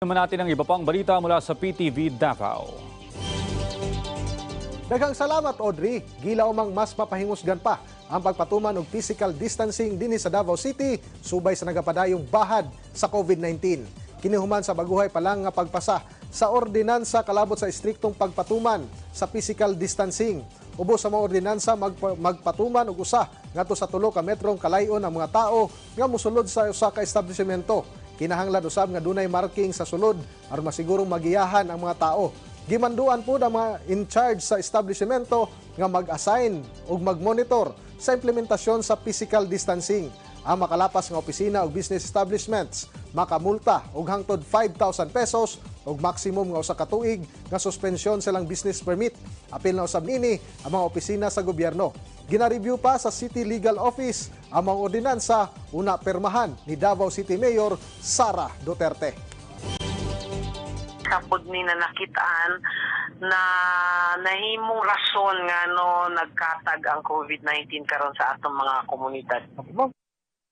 Naman natin ang iba pang balita mula sa PTV Davao. Daghang salamat, Audrey. Gilaw mang mas mapahingusgan pa ang pagpatuman og physical distancing dinhi sa Davao City subay sa nagapadayong bahad sa COVID-19. Kinihuman sa baguhay pa lang nga pagpasa sa ordinansa kalabot sa istriktong pagpatuman sa physical distancing. Ubos sa mga ordinansa magpatuman og usa ngadto sa 3 ka metrong kalayon ang mga tao nga mosulod sa usa ka establishmento. Kinahanglan usab nga dunay marking sa sulod aron masigurong magiyahan ang mga tao. Gimanduan po ang mga in charge sa establishmento nga mag-assign ug mag-monitor sa implementasyon sa physical distancing. Ang makalapas nga opisina ug business establishments makamulta og hangtod 5,000 pesos ug maximum nga usa ka tuig nga suspensyon silang business permit. Apil na usab nini ang mga opisina sa gobyerno. Gina-review pa sa City Legal Office ang mga ordinansa una permahan ni Davao City Mayor Sara Duterte. Kapod ni na nakitaan na nahimong rason nga no nagkatag ang COVID-19 karon sa atong mga komunidad.